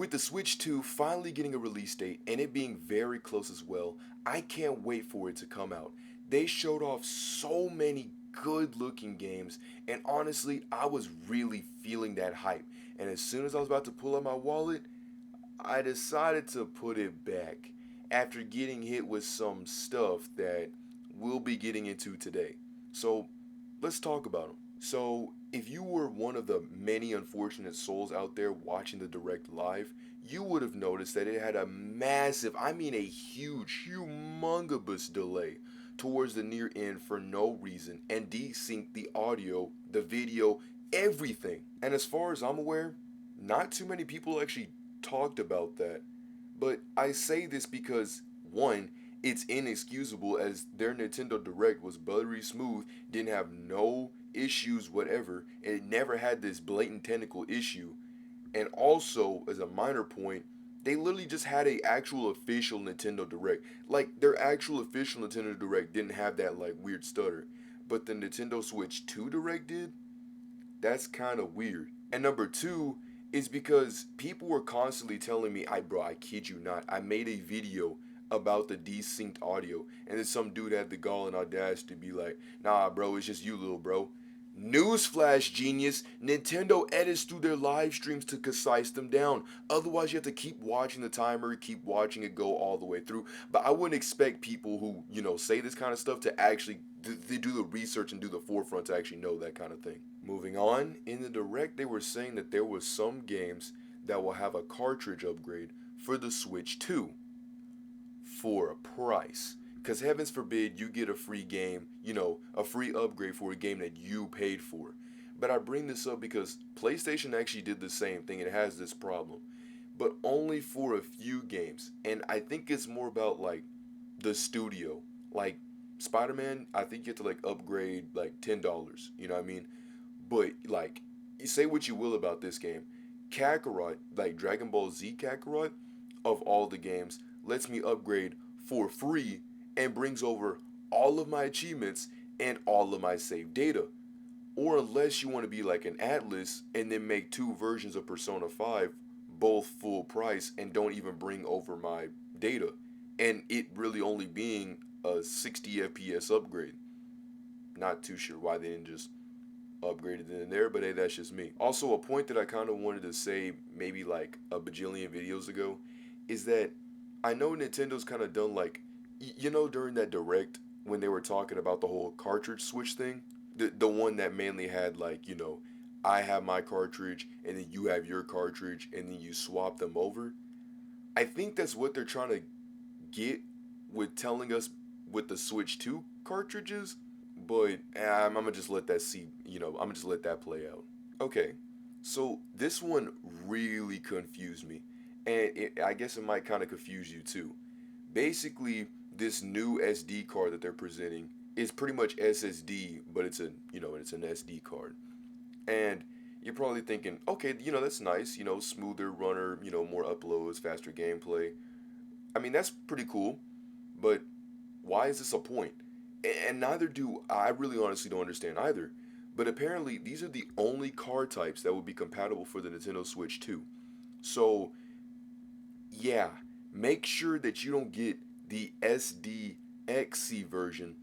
With the Switch 2 finally getting a release date and it being very close as well, I can't wait for it to come out. They showed off so many good looking games, and honestly, I was really feeling that hype. And as soon as I was about to pull out my wallet, I decided to put it back after getting hit with some stuff that we'll be getting into today. So let's talk about them. So, if you were one of the many unfortunate souls out there watching the direct live, you would have noticed that it had a massive, I mean a huge, humongous delay towards the near end for no reason and desynced the audio, the video, everything. And as far as I'm aware, not too many people actually talked about that. But I say this because, one, it's inexcusable as their Nintendo Direct was buttery smooth, didn't have no issues whatever, and it never had this blatant technical issue. And also, as a minor point, they literally just had a actual official Nintendo Direct. Like their actual official Nintendo Direct didn't have that like weird stutter. But the Nintendo Switch 2 Direct did? That's kind of weird. And number two is because people were constantly telling me, I kid you not, I made a video about the desynced audio, and then some dude had the gall and audacity to be like, nah, bro, it's just you, little bro. Newsflash, genius! Nintendo edits through their live streams to concise them down. Otherwise, you have to keep watching the timer, keep watching it go all the way through. But I wouldn't expect people who, say this kind of stuff to actually they do the research and do the forefront to actually know that kind of thing. Moving on, in the direct, they were saying that there was some games that will have a cartridge upgrade for the Switch 2 for a price. Because heavens forbid you get a free game, a free upgrade for a game that you paid for. But I bring this up because PlayStation actually did the same thing. It has this problem, but only for a few games. And I think it's more about like the studio. Like Spider-Man, I think you have to like upgrade like $10. You know what I mean? But like, you say what you will about this game, Kakarot, like Dragon Ball Z Kakarot, of all the games, lets me upgrade for free and brings over all of my achievements and all of my saved data. Or unless you want to be like an Atlas and then make two versions of Persona 5, both full price and don't even bring over my data. And it really only being a 60 FPS upgrade. Not too sure why they didn't just upgrade it in there, but hey, that's just me. Also, a point that I kind of wanted to say maybe like a bajillion videos ago is that I know Nintendo's kind of done like, during that direct when they were talking about the whole cartridge switch thing, the one that mainly had like, I have my cartridge and then you have your cartridge and then you swap them over. I think that's what they're trying to get with telling us with the Switch 2 cartridges, but I'm gonna just let that see, I'm gonna just let that play out. Okay, so this one really confused me, and I guess it might kind of confuse you too. Basically, this new SD card that they're presenting is pretty much SSD, but it's an SD card. And you're probably thinking, okay, that's nice, smoother runner, more uploads, faster gameplay. I mean, that's pretty cool, but why is this a point? And neither do I really honestly don't understand either. But apparently, these are the only card types that will be compatible for the Nintendo Switch 2. So, yeah, make sure that you don't get the SDXC version,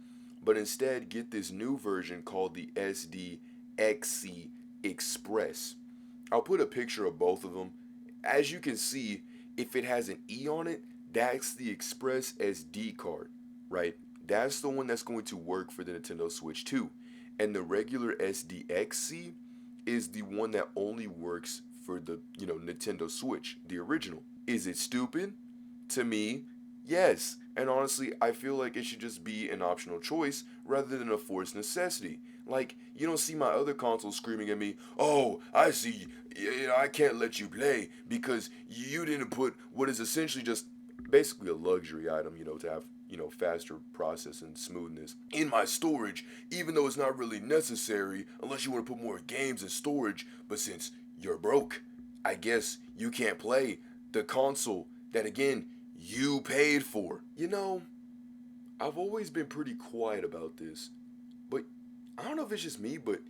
but instead get this new version called the SDXC Express. I'll put a picture of both of them. As you can see, if it has an E on it, that's the Express SD card, right? That's the one that's going to work for the Nintendo Switch 2. And the regular SDXC is the one that only works for the, Nintendo Switch, the original. Is it stupid? To me, yes. And honestly, I feel like it should just be an optional choice rather than a forced necessity. Like, you don't see my other consoles screaming at me, oh, I see, I can't let you play because you didn't put what is essentially just basically a luxury item, to have, faster process and smoothness in my storage, even though it's not really necessary unless you want to put more games in storage. But since you're broke, I guess you can't play the console that, again, you paid for. I've always been pretty quiet about this, but I don't know if it's just me, but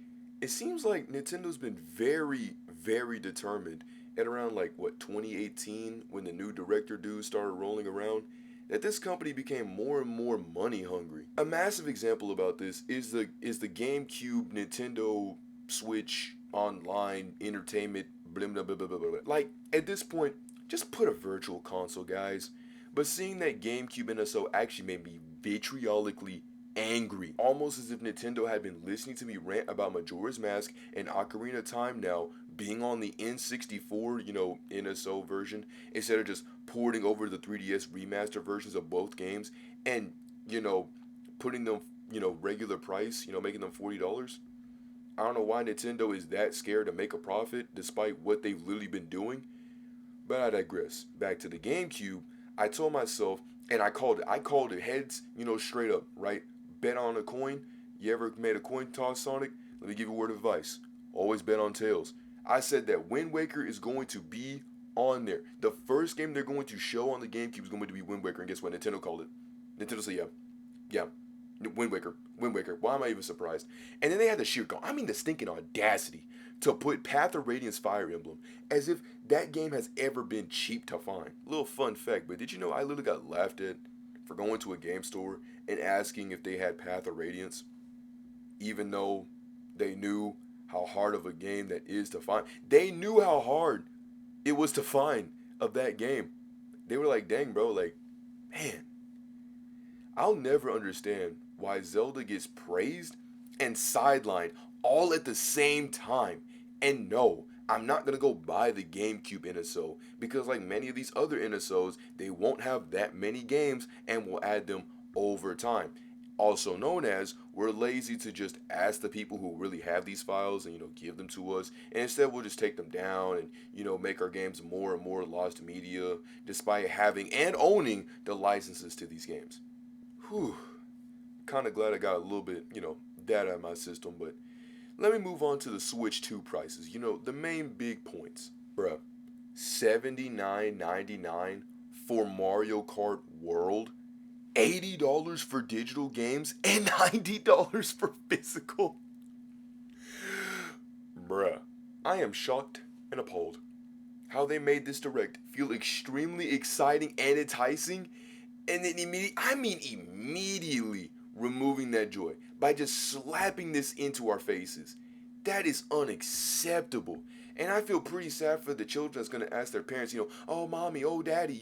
it seems like Nintendo's been very, very determined at around like what 2018 when the new director dude started rolling around that this company became more and more money hungry. A massive example about this is the GameCube Nintendo Switch online entertainment blah blah blah blah blah blah. Like at this point, just put a virtual console, guys. But seeing that GameCube NSO actually made me vitriolically angry, almost as if Nintendo had been listening to me rant about Majora's Mask and Ocarina of Time now being on the N64, NSO version, instead of just porting over the 3DS remaster versions of both games and, you know, putting them, regular price, making them $40. I don't know why Nintendo is that scared to make a profit despite what they've literally been doing. But I digress. Back to the GameCube, I told myself, and I called it. I called it heads, straight up, right? Bet on a coin. You ever made a coin toss, Sonic? Let me give you a word of advice. Always bet on tails. I said that Wind Waker is going to be on there. The first game they're going to show on the GameCube is going to be Wind Waker, and guess what? Nintendo called it. Nintendo said, yeah, Wind Waker, Wind Waker. Why am I even surprised? And then they had the the stinking audacity to put Path of Radiance Fire Emblem as if that game has ever been cheap to find. Little fun fact, but did you know I literally got laughed at for going to a game store and asking if they had Path of Radiance, even though they knew how hard of a game that is to find. They knew how hard it was to find of that game. They were like, dang, bro, like, man, I'll never understand why Zelda gets praised and sidelined all at the same time. And no, I'm not going to go buy the GameCube NSO because like many of these other NSOs, they won't have that many games and will add them over time. Also known as we're lazy to just ask the people who really have these files and give them to us, and instead we'll just take them down and make our games more and more lost media despite having and owning the licenses to these games. Whew. Kind of glad I got a little bit, that out of my system, but let me move on to the Switch 2 prices. The main big points. Bruh, $79.99 for Mario Kart World, $80 for digital games, and $90 for physical. Bruh, I am shocked and appalled. How they made this direct feel extremely exciting and enticing, and then immediately removing that joy by just slapping this into our faces. That is unacceptable. And I feel pretty sad for the children that's going to ask their parents, oh, mommy, oh, daddy,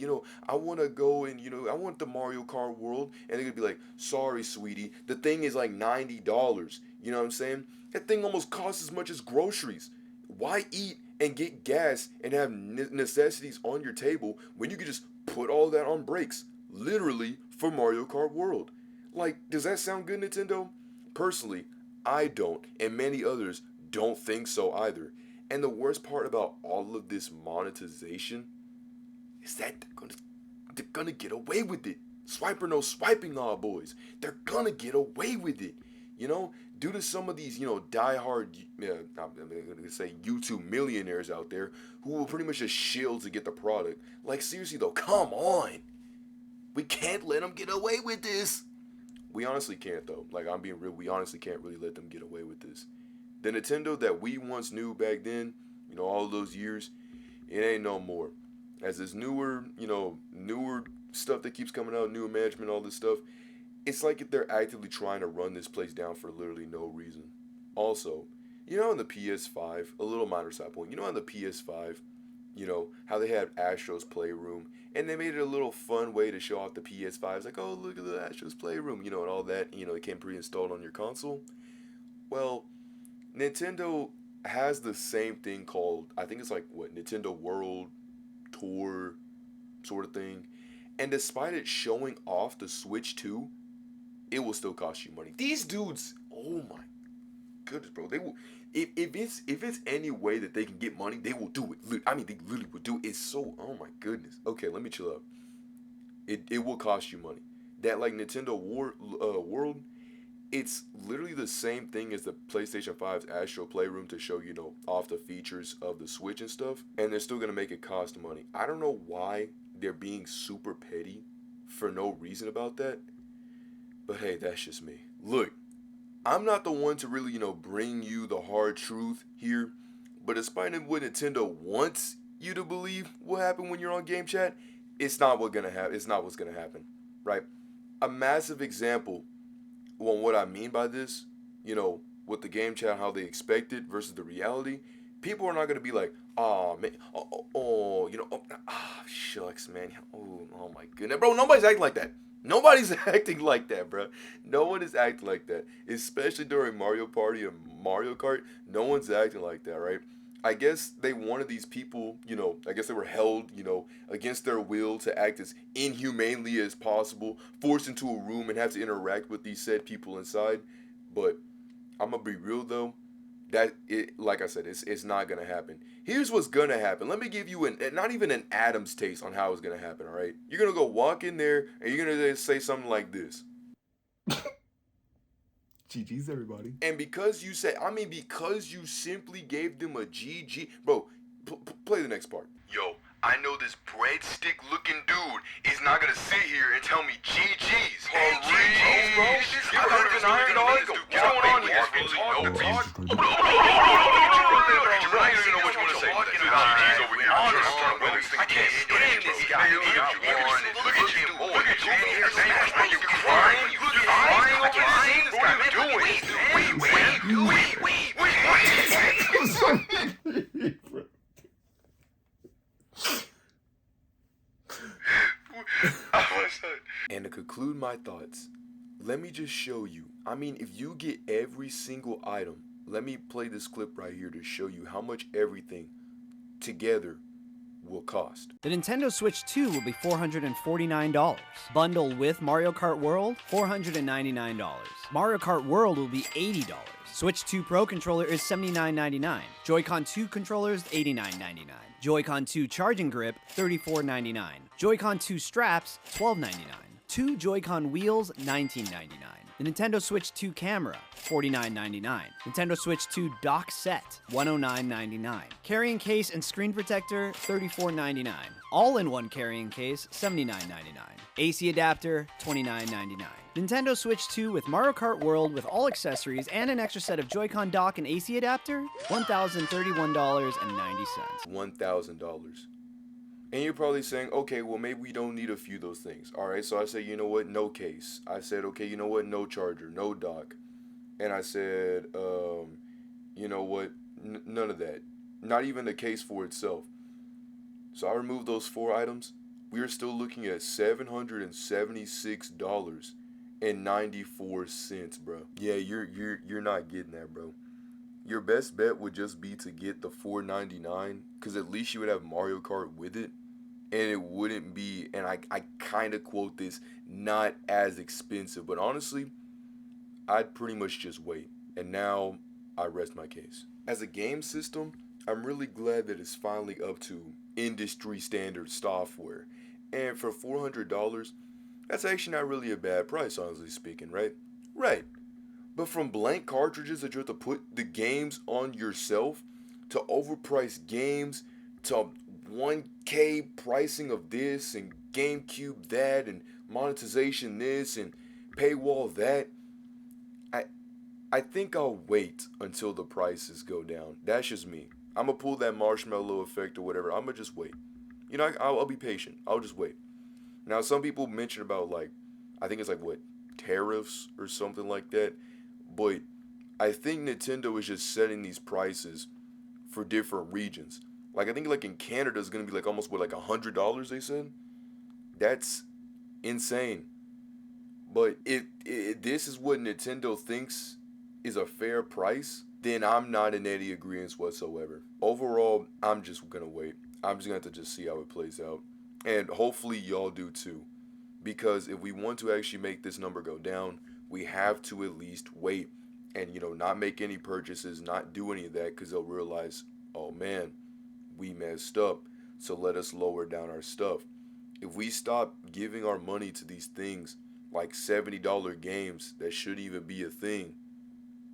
I want to go and, I want the Mario Kart World. And they're going to be like, sorry, sweetie, the thing is like $90. You know what I'm saying? That thing almost costs as much as groceries. Why eat and get gas and have necessities on your table when you could just put all that on brakes? Literally for Mario Kart World. Like, does that sound good, Nintendo? Personally, I don't, and many others don't think so either. And the worst part about all of this monetization is that they're gonna get away with it. Swipe or no swiping, all boys. They're gonna get away with it. Due to some of these, diehard, I'm gonna say YouTube millionaires out there who will pretty much just shield to get the product. Like, seriously though, come on. We can't let them get away with this. We honestly can't though. Like, I'm being real, we honestly can't really let them get away with this. The Nintendo that we once knew back then, all those years, it ain't no more. As this newer stuff that keeps coming out, newer management, all this stuff, it's like if they're actively trying to run this place down for literally no reason. Also, on the PS5, a little minor side point, on the PS5, how they had Astro's Playroom, and they made it a little fun way to show off the PS5. It's like, oh, look at the Astro's Playroom, and all that, it came pre-installed on your console. Well, Nintendo has the same thing called, I think it's like, Nintendo World Tour sort of thing. And despite it showing off the Switch 2, it will still cost you money. These dudes, oh my goodness, bro. They will, if it's any way that they can get money, they will do it. They literally will do it. It's so, oh my goodness. Okay, let me chill out. It will cost you money. That like Nintendo World, it's literally the same thing as the PlayStation 5's Astro Playroom to show, off the features of the Switch and stuff. And they're still going to make it cost money. I don't know why they're being super petty for no reason about that. But hey, that's just me. Look, I'm not the one to really, bring you the hard truth here. But despite what Nintendo wants you to believe what happened when you're on game chat, it's not what's gonna happen. It's not what's gonna happen, right? A massive example on what I mean by this, with the game chat, how they expect it versus the reality. People are not gonna be like, oh man, shucks, man, oh my goodness, bro. Nobody's acting like that. Nobody's acting like that, bro. No one is acting like that, especially during Mario Party and Mario Kart. No one's acting like that, right? I guess they wanted these people, I guess they were held, against their will to act as inhumanely as possible, forced into a room and have to interact with these said people inside. But I'm gonna be real though, like I said, it's not gonna happen. Here's what's gonna happen. Let me give you not even an Adam's taste on how it's gonna happen. All right, you're gonna go walk in there and you're gonna say something like this. GG's everybody. And because you simply gave them a GG, bro. Play the next part. Yo, I know this breadstick looking dude is not gonna sit here and tell me GG's. Hey, GG's, bro. You ever heard of an iron dog? What's going on here? You really don't know what you want to say. GG's over here. I can't stand this guy. Look at you. Look at you. You're crying. You're crying over this. What are you doing? And to conclude my thoughts, let me just show you. I mean, if you get every single item, let me play this clip right here to show you how much everything together will cost. The Nintendo Switch 2 will be $449. Bundle with Mario Kart World, $499. Mario Kart World will be $80. Switch 2 Pro controller is $79.99. Joy-Con 2 controllers, $89.99. Joy-Con 2 charging grip, $34.99. Joy-Con 2 straps, $12.99. 2 Joy-Con wheels, $19.99. The Nintendo Switch 2 camera, $49.99. Nintendo Switch 2 dock set, $109.99. Carrying case and screen protector, $34.99. All-in-one carrying case, $79.99. AC adapter, $29.99. Nintendo Switch 2 with Mario Kart World with all accessories and an extra set of Joy-Con dock and AC adapter, $1,031.90. $1,000. And you're probably saying, okay, well, maybe we don't need a few of those things. All right, so I say, you know what, no case. I said, okay, you know what, no charger, no dock. And I said, you know what, none of that. Not even the case for itself. So I removed those 4 items. We are still looking at $776.94, bro. Yeah, you're not getting that, bro. Your best bet would just be to get the $499, because at least you would have Mario Kart with it. And it wouldn't be, and I kind of quote this, not as expensive. But honestly, I'd pretty much just wait. And now I rest my case. As a game system, I'm really glad that it's finally up to industry standard software. And for $400, that's actually not really a bad price, honestly speaking, right? Right. But from blank cartridges that you have to put the games on yourself, to overpriced games, to 1K pricing of this, and GameCube that, and monetization this, and paywall that, I think I'll wait until the prices go down. That's just me. I'm going to pull that marshmallow effect or whatever. I'm going to just wait. I'll be patient. I'll just wait. Now, some people mention about, I think it's tariffs or something like that. But I think Nintendo is just setting these prices for different regions. I think in Canada it's going to be almost $100, they said. That's insane. But if this is what Nintendo thinks is a fair price, then I'm not in any agreement whatsoever. Overall, I'm just going to wait. I'm just going to have to just see how it plays out. And hopefully y'all do too. Because if we want to actually make this number go down, we have to at least wait and, not make any purchases, not do any of that, because they'll realize, oh man, we messed up, so let us lower down our stuff. If we stop giving our money to these things like $70 games that shouldn't even be a thing,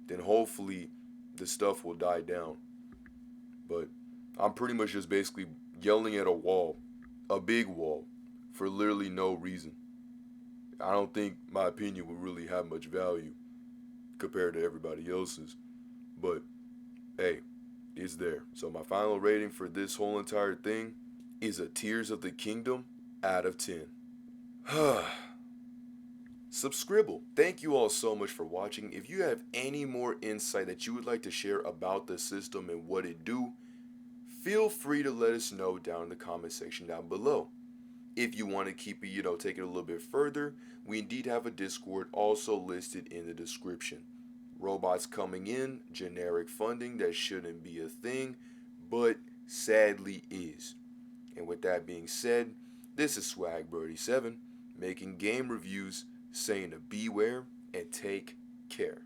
then hopefully the stuff will die down. But I'm pretty much just basically yelling at a wall, a big wall, for literally no reason. I don't think my opinion will really have much value compared to everybody else's. But, hey, is there. So my final rating for this whole entire thing is a Tears of the Kingdom out of 10. Subscribble. Thank you all so much for watching. If you have any more insight that you would like to share about the system and what it do, feel free to let us know down in the comment section down below. If you want to keep it, take it a little bit further, we indeed have a Discord also listed in the description. Robots coming in, generic funding that shouldn't be a thing, but sadly is. And with that being said, this is swaggview87 making game reviews, saying to beware and take care.